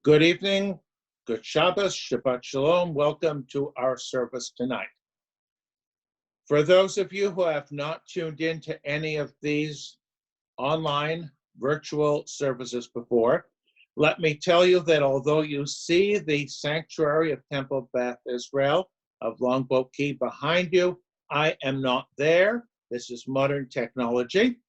Good evening, good Shabbos, Shabbat Shalom. Welcome to our service tonight. For those of you who have not tuned in to any of these online virtual services before, let me tell you that although you see the sanctuary of Temple Beth Israel of Longboat Key behind you, I am not there. This is modern technology.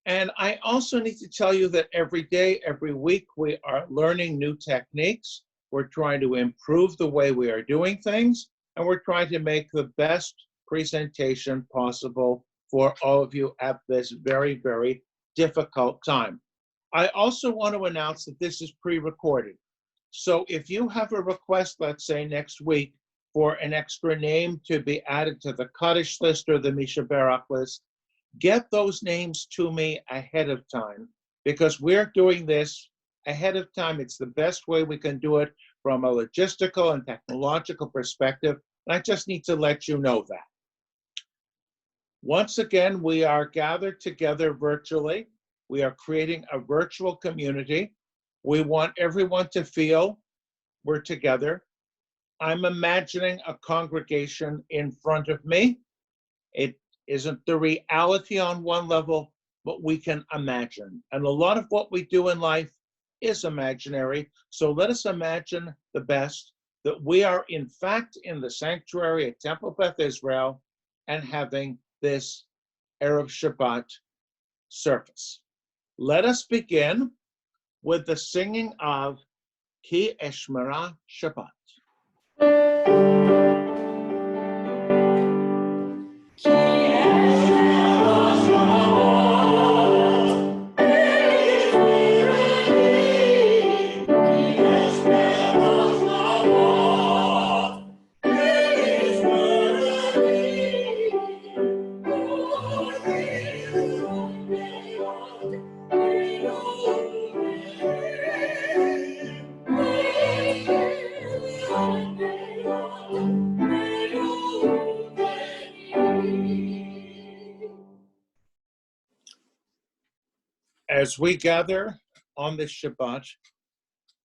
And I also need to tell you that every day, every week, we are learning new techniques. We're trying to improve the way we are doing things, and we're trying to make the best presentation possible for all of you at this very, very difficult time. I also want to announce that this is pre-recorded. So if you have a request, let's say next week, for an extra name to be added to the Kaddish list or the Mishaberach list, get those names to me ahead of time, because we're doing this ahead of time. It's the best way we can do it from a logistical and technological perspective. And I just need to let you know that. Once again, we are gathered together virtually. We are creating a virtual community. We want everyone to feel we're together. I'm imagining a congregation in front of me. It isn't the reality on one level, but we can imagine. And a lot of what we do in life is imaginary. So let us imagine the best, that we are in fact in the sanctuary at Temple Beth Israel and having this Erev Shabbat service. Let us begin with the singing of Ki Eshmera Shabbat. As we gather on this Shabbat,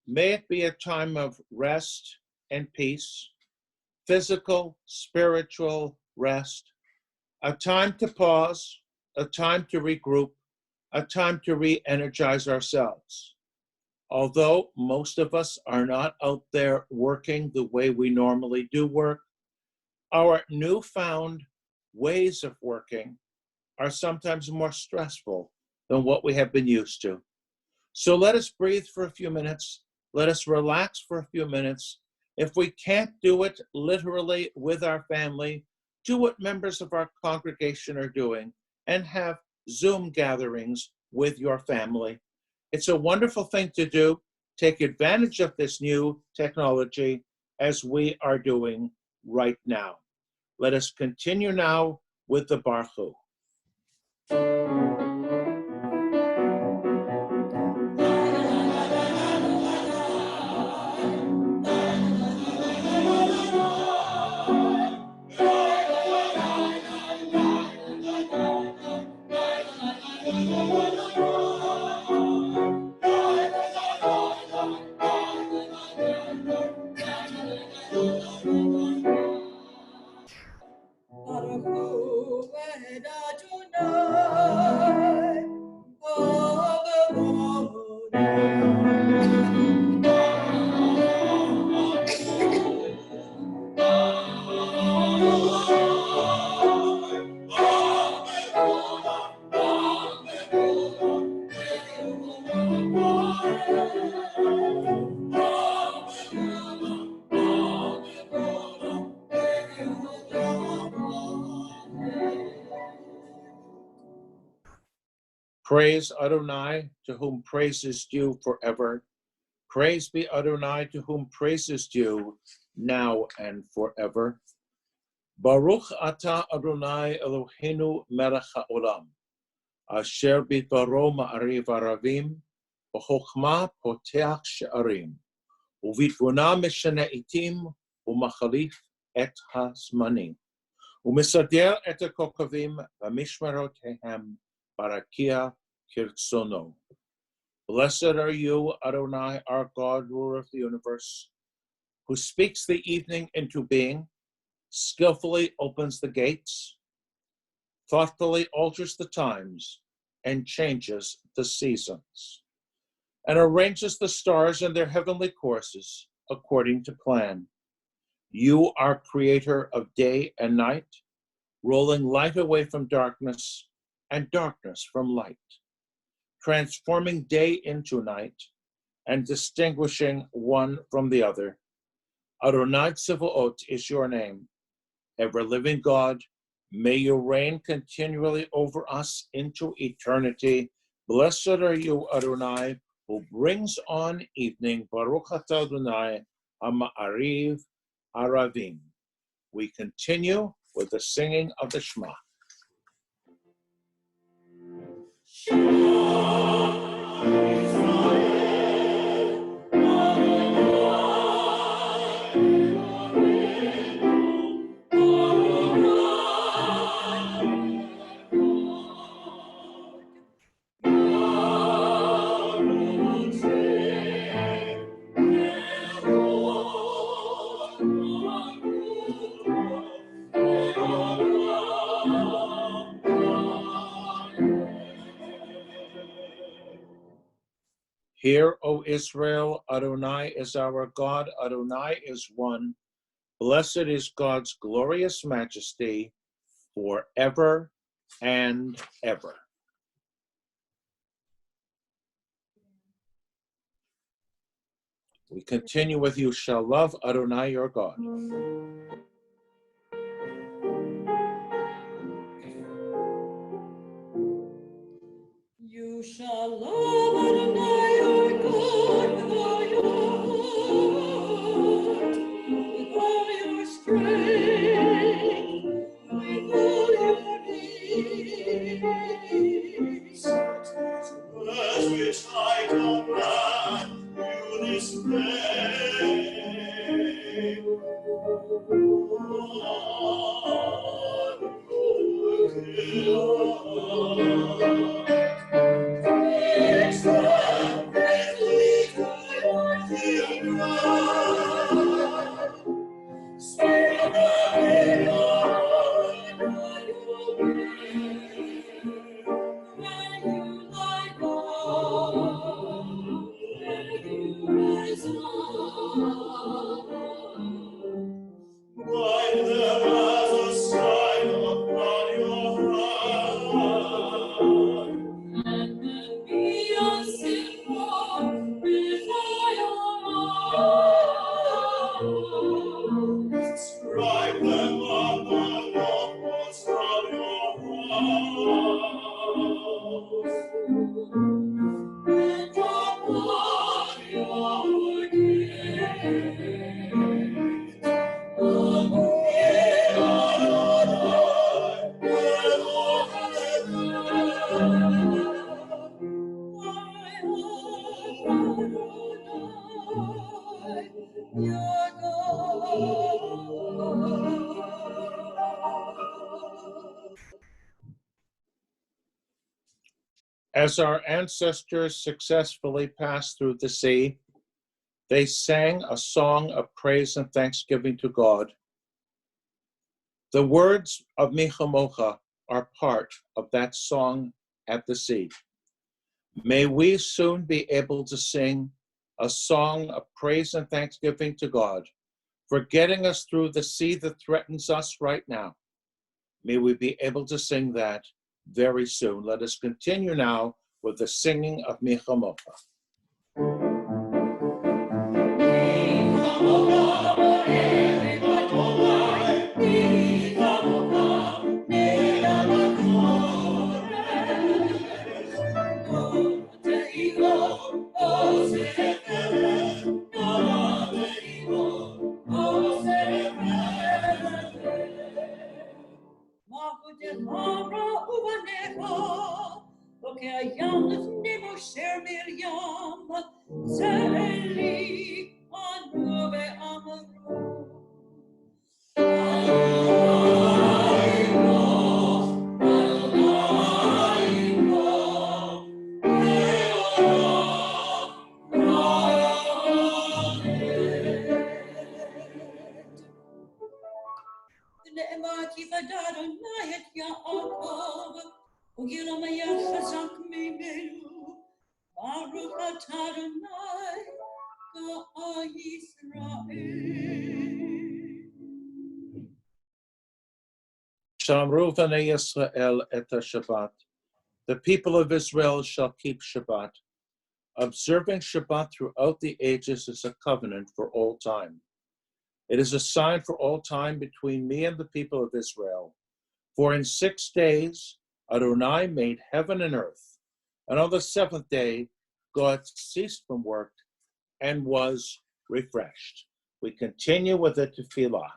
may it be a time of rest and peace, physical, spiritual rest, a time to pause, a time to regroup, a time to re-energize ourselves. Although most of us are not out there working the way we normally do work, our newfound ways of working are sometimes more stressful than what we have been used to. So let us breathe for a few minutes. Let us relax for a few minutes. If we can't do it literally with our family, do what members of our congregation are doing and have Zoom gatherings with your family. It's a wonderful thing to do. Take advantage of this new technology as we are doing right now. Let us continue now with the Baruch Hu. Praise Adonai, to whom praise is due forever. Praise be Adonai, to whom praise is due now and forever. Baruch atah Adonai Eloheinu melech haolam, asher bidbaro ma'ariv aravim, v'chokhmah poteach she'arim, uvitbuna meshana itim, umachalif et hazmanim, umesader et hakokavim v'mishmarotehem barakia kirtsono. Blessed are you, Adonai, our God, ruler of the universe, who speaks the evening into being, skillfully opens the gates, thoughtfully alters the times, and changes the seasons, and arranges the stars in their heavenly courses according to plan. You are creator of day and night, rolling light away from darkness and darkness from light, transforming day into night and distinguishing one from the other. Adonai Tzivaot is your name. Ever-living God, may you reign continually over us into eternity. Blessed are you, Adonai, who brings on evening. Baruch atah Adonai, Ha'ma'ariv Aravim. We continue with the singing of the Shema. Hear, O Israel, Adonai is our God, Adonai is one. Blessed is God's glorious majesty forever and ever. We continue with you shall love Adonai your God. You shall love Adonai your God with all your heart, with all your strength, with all your needs. Words which I command you this day. As our ancestors successfully passed through the sea, they sang a song of praise and thanksgiving to God. The words of Mi Chamocha are part of that song at the sea. May we soon be able to sing a song of praise and thanksgiving to God for getting us through the sea that threatens us right now. May we be able to sing that very soon. Let us continue now with the singing of Mi Chamocha. יפקד אדוני את יעקב, וגילומיה חזק ממנו. ברוך אתה אדוני, גאה ישראל. Shamru v'nei Yisrael et Shabbat. The people of Israel shall keep Shabbat. Observing Shabbat throughout the ages is a covenant for all time. It is a sign for all time between me and the people of Israel. For in 6 days Adonai made heaven and earth, and on the 7th day God ceased from work and was refreshed. We continue with the tefillah.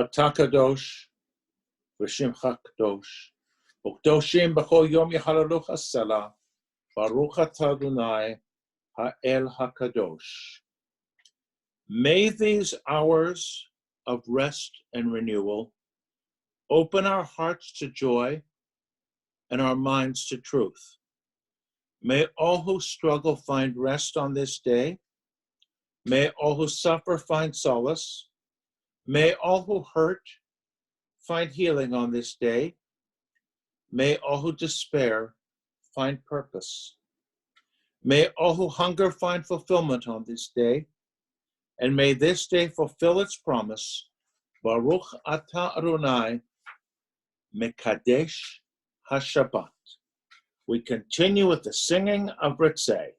אתה קדוש ושמך קדוש, וקדושים בכל יום יחללוך הסלע, ברוך אתה אדוני האל הקדוש. May these hours of rest and renewal, open our hearts to joy and our minds to truth. May all who struggle find rest on this day. May all who suffer find solace. May all who hurt find healing on this day. May all who despair find purpose. May all who hunger find fulfillment on this day. And may this day fulfill its promise. Baruch atah Adonai Mekadesh HaShabbat. We continue with the singing of Ritzeh.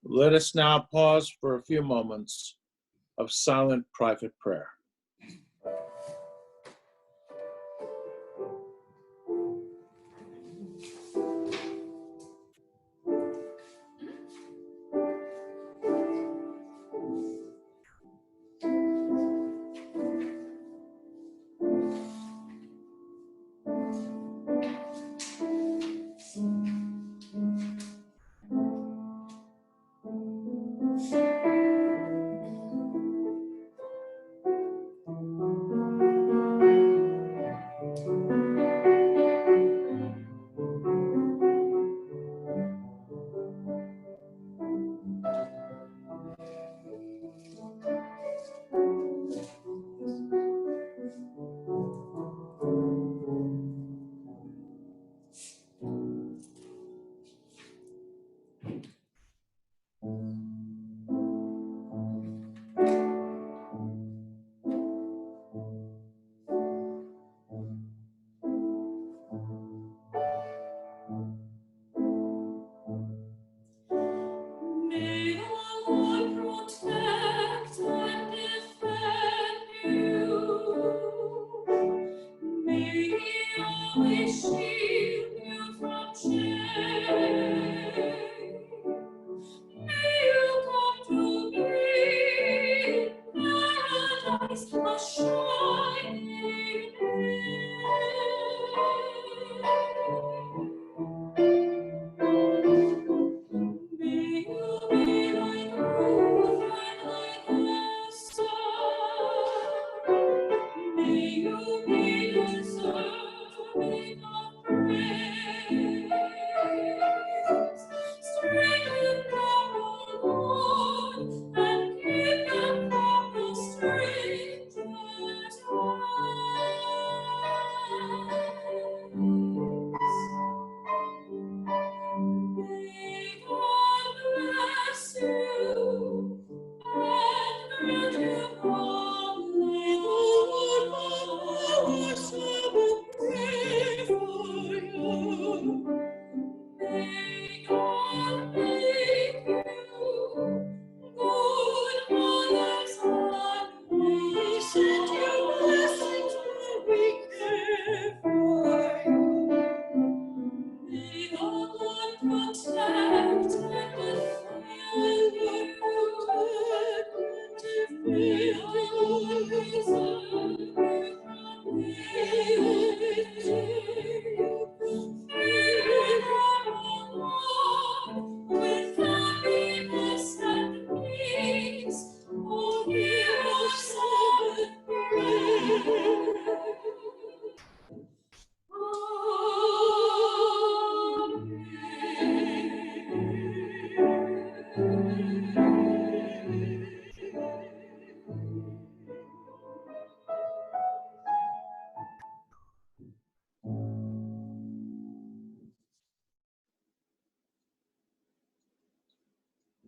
Let us now pause for a few moments of silent private prayer.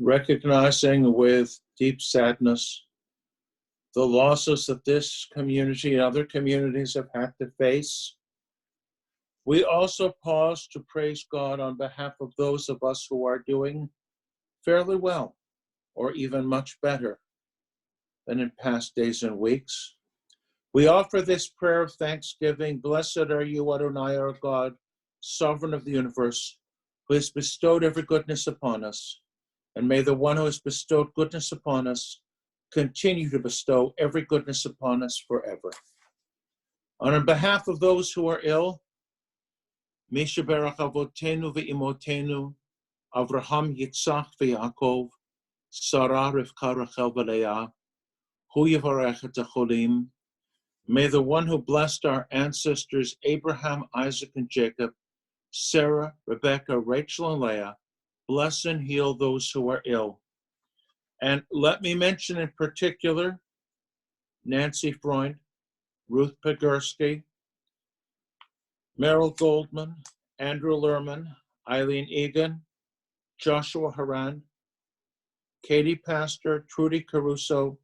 Recognizing with deep sadness the losses that this community and other communities have had to face, we also pause to praise God on behalf of those of us who are doing fairly well, or even much better than in past days and weeks. We offer this prayer of thanksgiving. Blessed are you, Adonai, our God, sovereign of the universe, who has bestowed every goodness upon us. And may the one who has bestowed goodness upon us continue to bestow every goodness upon us forever. On behalf of those who are ill, Misha Berach Avotenu ve'imotenu, Avraham, Yitzchak ve'Yaakov, Sarah, Rivka, Rachel, ve'Leah, Hu Yivarech et hacholim. May the one who blessed our ancestors, Abraham, Isaac, and Jacob, Sarah, Rebecca, Rachel, and Leah, bless and heal those who are ill. And let me mention in particular Nancy Freund, Ruth Pegorski, Merrill Goldman, Andrew Lerman, Eileen Egan, Joshua Haran, Katie Pastor, Trudy Caruso,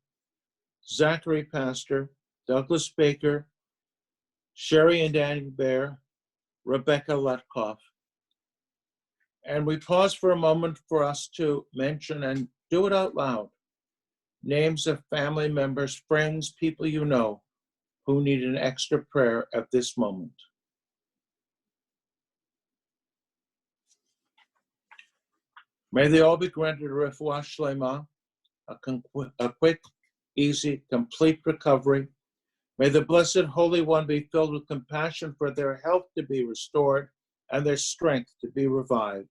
Zachary Pastor, Douglas Baker, Sherry and Danny Bear, Rebecca Letkoff. And we pause for a moment for us to mention and do it out loud. Names of family members, friends, people you know who need an extra prayer at this moment. May they all be granted a refuah shlema, a quick, easy, complete recovery. May the Blessed Holy One be filled with compassion for their health to be restored and their strength to be revived.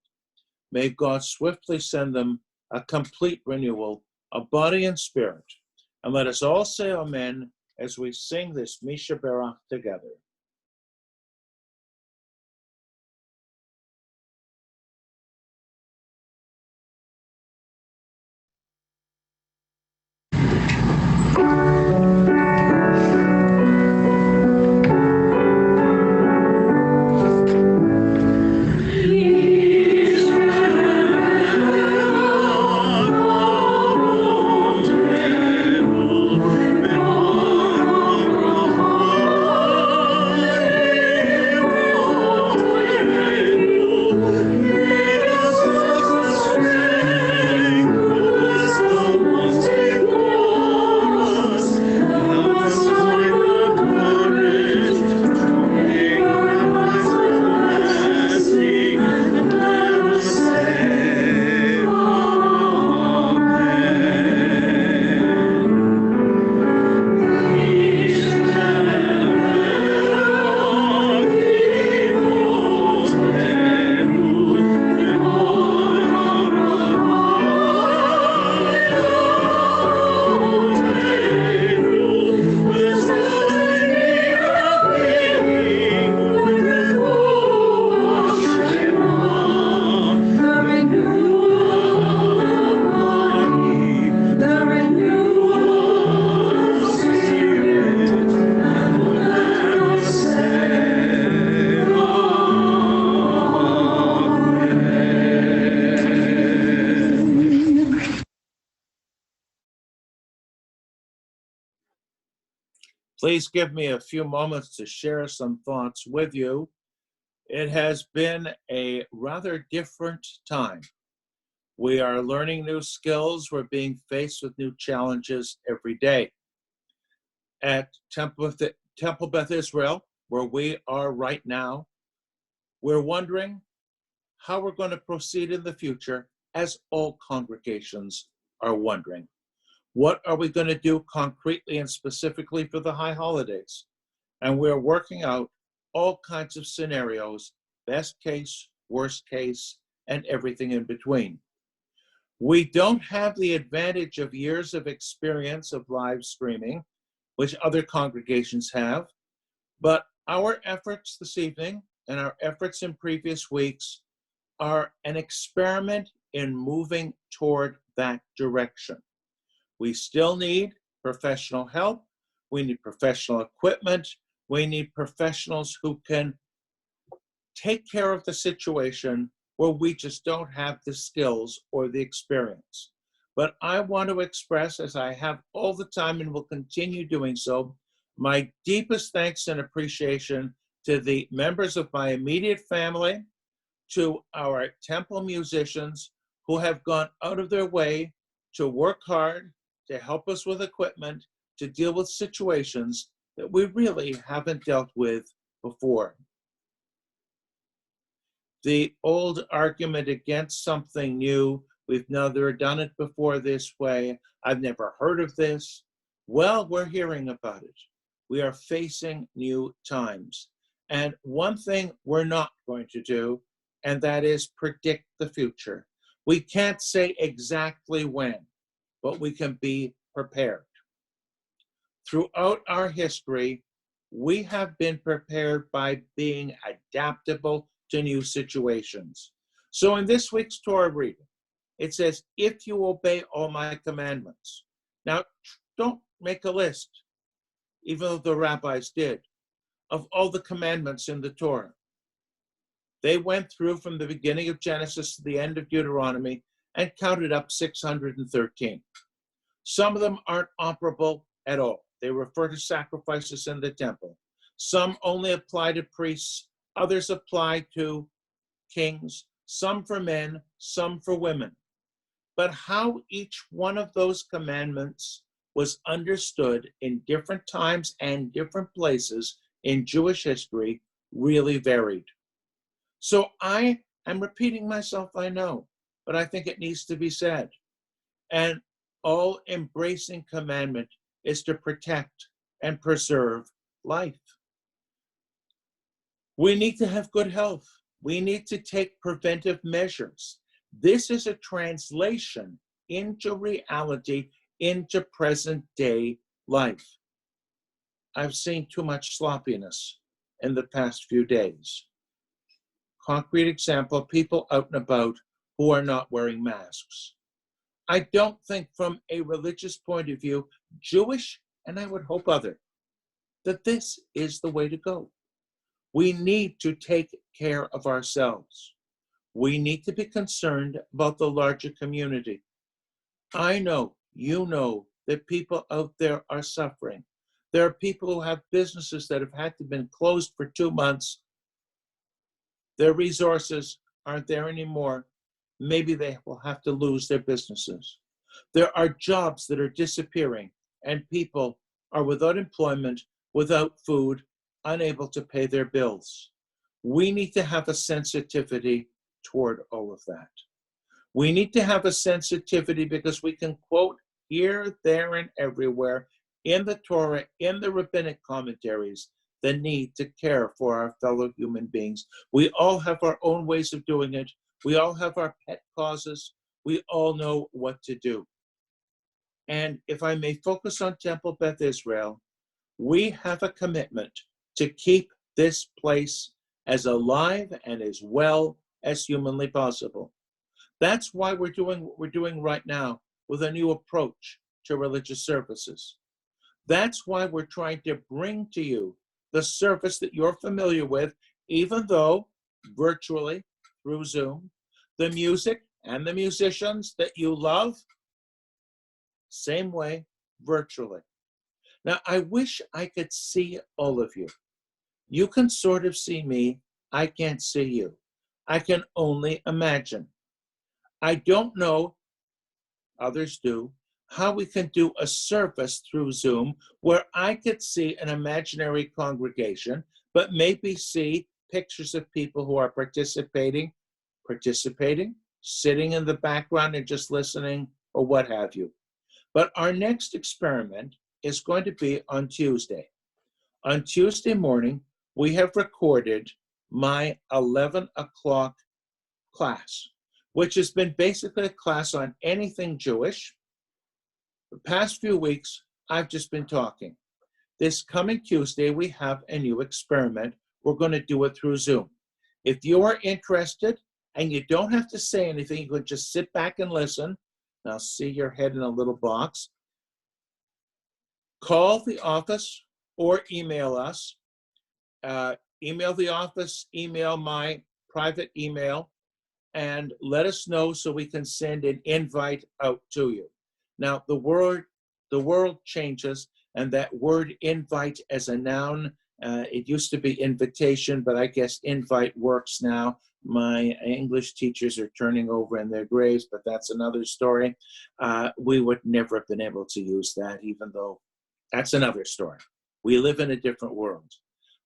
May God swiftly send them a complete renewal of body and spirit. And let us all say amen as we sing this Misha Berach together. Please give me a few moments to share some thoughts with you. It has been a rather different time. We are learning new skills. We're being faced with new challenges every day. At Temple Beth Israel, where we are right now, we're wondering how we're going to proceed in the future, as all congregations are wondering. What are we going to do concretely and specifically for the high holidays? And we're working out all kinds of scenarios, best case, worst case, and everything in between. We don't have the advantage of years of experience of live streaming, which other congregations have, but our efforts this evening and our efforts in previous weeks are an experiment in moving toward that direction. We still need professional help. We need professional equipment. We need professionals who can take care of the situation where we just don't have the skills or the experience. But I want to express, as I have all the time and will continue doing so, my deepest thanks and appreciation to the members of my immediate family, to our temple musicians who have gone out of their way to work hard, to help us with equipment, to deal with situations that we really haven't dealt with before. The old argument against something new, we've never done it before this way, I've never heard of this. Well, we're hearing about it. We are facing new times. And one thing we're not going to do, and that is predict the future. We can't say exactly when, but we can be prepared. Throughout our history, we have been prepared by being adaptable to new situations. So in this week's Torah reading, it says, if you obey all my commandments. Now, don't make a list, even though the rabbis did, of all the commandments in the Torah. They went through from the beginning of Genesis to the end of Deuteronomy and counted up 613. Some of them aren't operable at all. They refer to sacrifices in the temple. Some only apply to priests. Others apply to kings. Some for men, some for women. But how each one of those commandments was understood in different times and different places in Jewish history really varied. So I am repeating myself, I know, but I think it needs to be said. And all embracing commandment is to protect and preserve life. We need to have good health. We need to take preventive measures. This is a translation into reality, into present day life. I've seen too much sloppiness in the past few days. Concrete example, people out and about who are not wearing masks. I don't think from a religious point of view, Jewish, and I would hope other, that this is the way to go. We need to take care of ourselves. We need to be concerned about the larger community. I know, you know, that people out there are suffering. There are people who have businesses that have had to been closed for 2 months. Their resources aren't there anymore. Maybe they will have to lose their businesses. There are jobs that are disappearing, and people are without employment, without food, unable to pay their bills. We need to have a sensitivity toward all of that. We need to have a sensitivity because we can quote here, there, and everywhere in the Torah, in the rabbinic commentaries, the need to care for our fellow human beings. We all have our own ways of doing it. We all have our pet causes. We all know what to do. And if I may focus on Temple Beth Israel, we have a commitment to keep this place as alive and as well as humanly possible. That's why we're doing what we're doing right now with a new approach to religious services. That's why we're trying to bring to you the service that you're familiar with, even though virtually through Zoom, the music and the musicians that you love, same way, virtually. Now, I wish I could see all of you. You can sort of see me. I can't see you. I can only imagine. I don't know, others do, how we can do a service through Zoom where I could see an imaginary congregation, but maybe see pictures of people who are participating, sitting in the background and just listening, or what have you. But our next experiment is going to be on Tuesday. On Tuesday morning, we have recorded my 11 o'clock class, which has been basically a class on anything Jewish. The past few weeks, I've just been talking. This coming Tuesday, we have a new experiment. We're going to do it through Zoom. If you are interested, and you don't have to say anything, you can just sit back and listen. I'll see your head in a little box. Call the office or email us. Email the office, email my private email, and let us know so we can send an invite out to you. Now, the world changes, and that word invite as a noun, it used to be invitation, but I guess invite works now. My English teachers are turning over in their graves, but that's another story. We would never have been able to use that, even though that's another story. We live in a different world.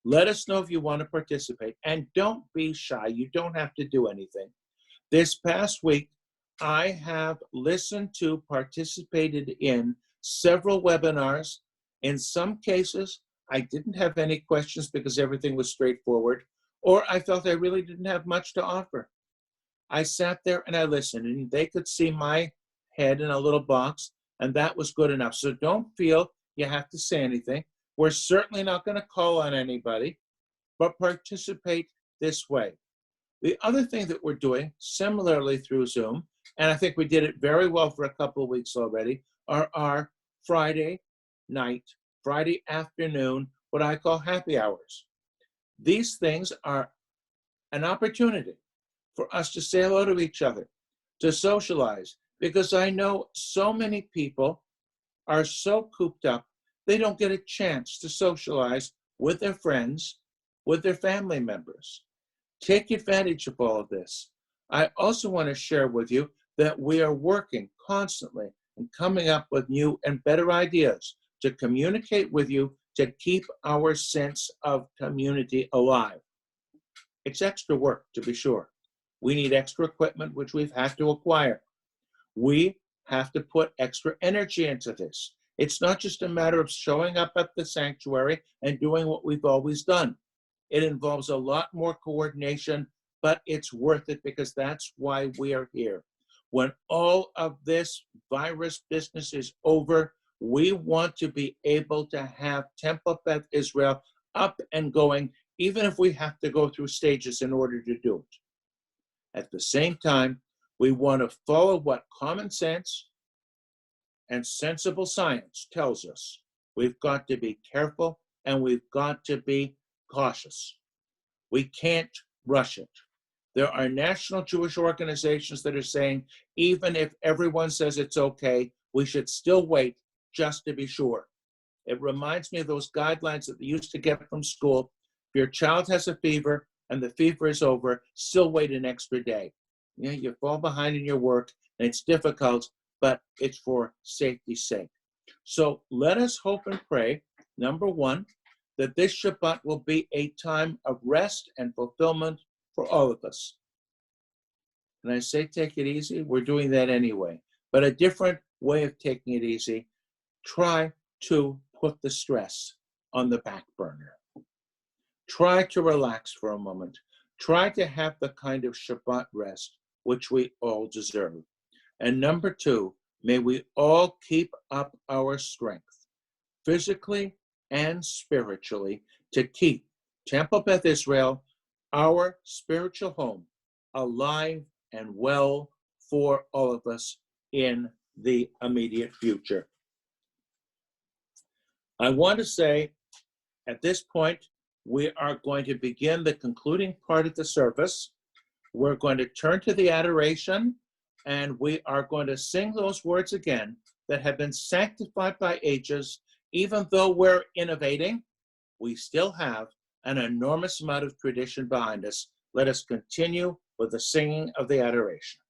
Let us know if you want to participate, and don't be shy. You don't have to do anything. This past week, I have listened to, participated in several webinars. In some cases, I didn't have any questions because everything was straightforward, or I felt I really didn't have much to offer. I sat there and I listened, and they could see my head in a little box, and that was good enough. So don't feel you have to say anything. We're certainly not going to call on anybody, but participate this way. The other thing that we're doing, similarly through Zoom, and I think we did it very well for a couple of weeks already, are our Friday night, Friday afternoon, what I call happy hours. These things are an opportunity for us to say hello to each other, to socialize, because I know so many people are so cooped up, they don't get a chance to socialize with their friends, with their family members. Take advantage of all of this. I also want to share with you that we are working constantly and coming up with new and better ideas to communicate with you to keep our sense of community alive. It's extra work, to be sure. We need extra equipment, which we've had to acquire. We have to put extra energy into this. It's not just a matter of showing up at the sanctuary and doing what we've always done. It involves a lot more coordination, but it's worth it because that's why we are here. When all of this virus business is over, we want to be able to have Temple Beth Israel up and going, even if we have to go through stages in order to do it. At the same time, we want to follow what common sense and sensible science tells us. We've got to be careful and we've got to be cautious. We can't rush it. There are national Jewish organizations that are saying, even if everyone says it's okay, we should still wait just to be sure. It reminds me of those guidelines that they used to get from school. If your child has a fever and the fever is over, still wait an extra day. You know, you fall behind in your work and it's difficult, but it's for safety's sake. So let us hope and pray, number one, that this Shabbat will be a time of rest and fulfillment for all of us. And I say take it easy, we're doing that anyway. But a different way of taking it easy, try to put the stress on the back burner. Try to relax for a moment. Try to have the kind of Shabbat rest which we all deserve. And number two, may we all keep up our strength, physically and spiritually, to keep Temple Beth Israel, our spiritual home, alive and well for all of us in the immediate future. I want to say at this point, we are going to begin the concluding part of the service. We're going to turn to the adoration, and we are going to sing those words again that have been sanctified by ages Even though we're innovating, we still have an enormous amount of tradition behind us. Let us continue with the singing of the adoration.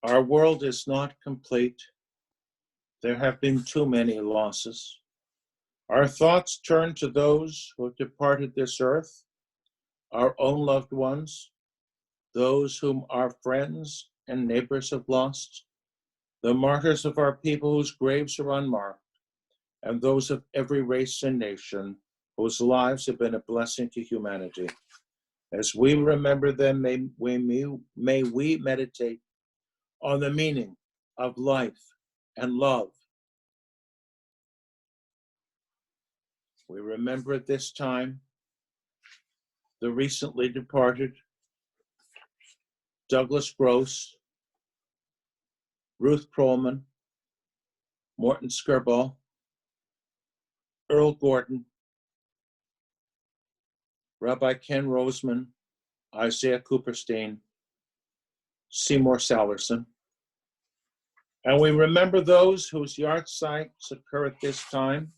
Our world is not complete. There have been too many losses. Our thoughts turn to those who have departed this earth, our own loved ones, those whom our friends and neighbors have lost, the martyrs of our people whose graves are unmarked, and those of every race and nation whose lives have been a blessing to humanity. As we remember them, may we meditate on the meaning of life and love. We remember at this time the recently departed Douglas Gross, Ruth Perlman, Morton Skirball, Earl Gordon, Rabbi Ken Roseman, Isaiah Cooperstein, Seymour Salverson. And we remember those whose yahrzeits occur at this time: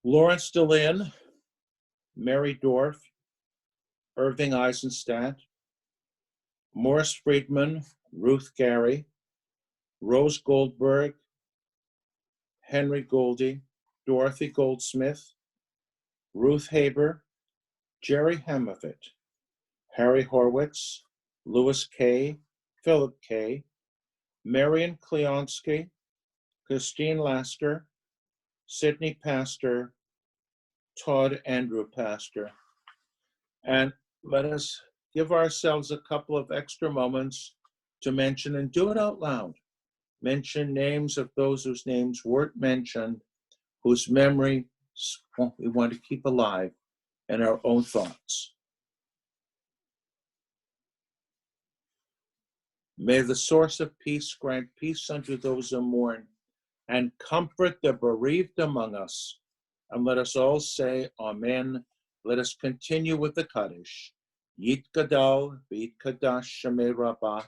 Lawrence DeLynn, Mary Dorff, Irving Eisenstadt, Morris Friedman, Ruth Gary, Rose Goldberg, Henry Goldie, Dorothy Goldsmith, Ruth Haber, Jerry Hamavet, Harry Horwitz, Louis Kay, Philip Kay, Marion Kleonsky, Christine Lasker, Sidney Pastor, Todd Andrew Pastor. And let us give ourselves a couple of extra moments to mention, and do it out loud, mention names of those whose names weren't mentioned, whose memory we want to keep alive in our own thoughts. May the source of peace grant peace unto those who mourn, and comfort the bereaved among us. And let us all say Amen. Let us continue with the Kaddish. Yitgadal v'yitkadash Shemei Rabbah,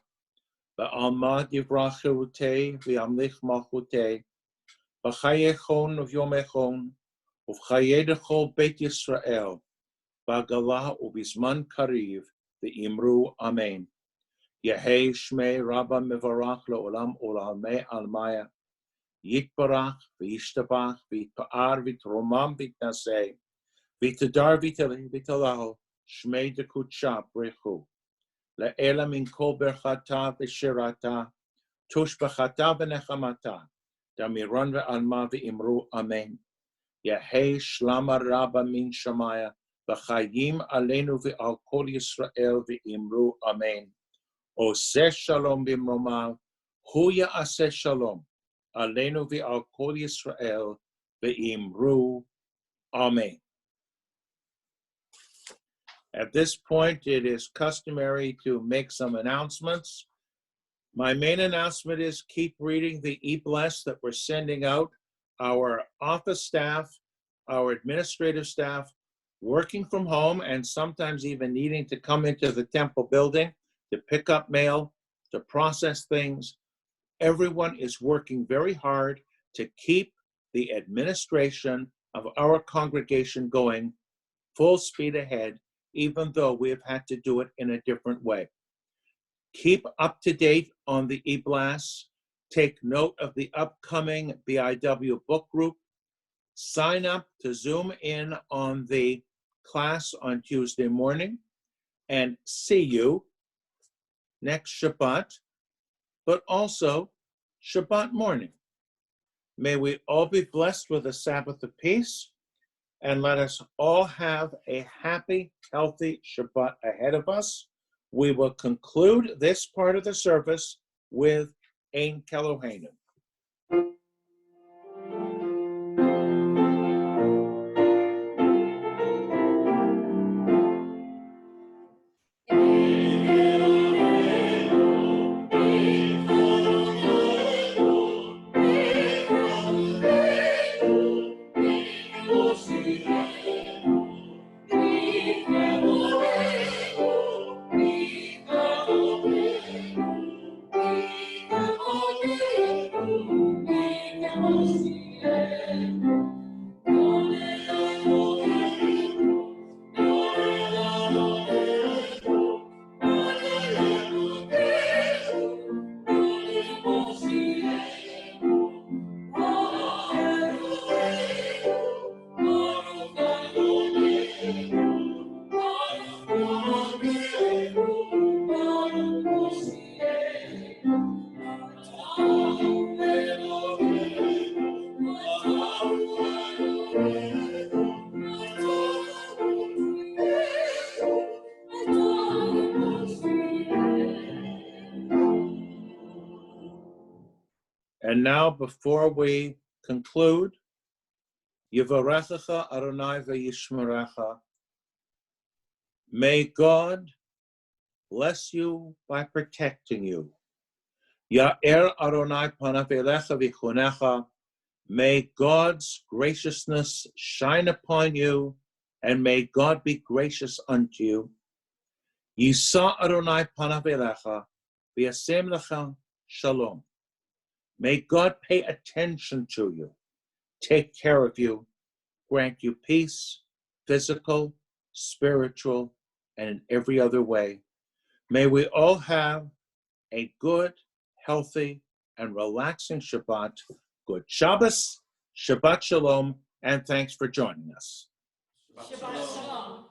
v'alma divrach cherutei v'yamlich malchutei, v'chayechon v'yomechon, uv'chayedechol Beit Yisrael, v'agalah ubizman kariv v'imru Amen. Yehei Shmei Rabbah mevarach le'olam u'lalmei almaya, Yitbarach v'yishtabach v'yitpa'ar v'yitromam v'yitnaseh, v'yitadar v'yitalahu Shmei dekutsha brechu, le'ela min kol berchata v'shirata, tush b'chata v'nechamata, damiran ve'alma v'imru Amen. Yehei shlama rabba min shamaya, v'chayim aleinu v'al kol Yisrael v'imru amen. Oseh shalom b'mromav, hu ya'aseh shalom, aleinu v'al kol Yisrael v'imru amen. At this point, it is customary to make some announcements. My main announcement is keep reading the e-bless that we're sending out. Our office staff, our administrative staff, working from home and sometimes even needing to come into the temple building to pick up mail, to process things. Everyone is working very hard to keep the administration of our congregation going full speed ahead, even though we have had to do it in a different way. Keep up to date on the e-blast. Take note of the upcoming BIW book group. Sign up to Zoom in on the class on Tuesday morning, and see you next Shabbat, but also Shabbat morning. May we all be blessed with a Sabbath of peace, and let us all have a happy, healthy Shabbat ahead of us. We will conclude this part of the service with Ein Keloheinu. And now, before we conclude, Yivarechecha Adonai v'yishmerecha. May God bless you by protecting you. Ya'er Adonai panav elecha v'chunecha. May God's graciousness shine upon you, and may God be gracious unto you. Yisa Adonai panav elecha v'yasem lecha shalom. May God pay attention to you, take care of you, grant you peace, physical, spiritual, and in every other way. May we all have a good, healthy, and relaxing Shabbat. Good Shabbos, Shabbat Shalom, and thanks for joining us. Shabbat Shalom.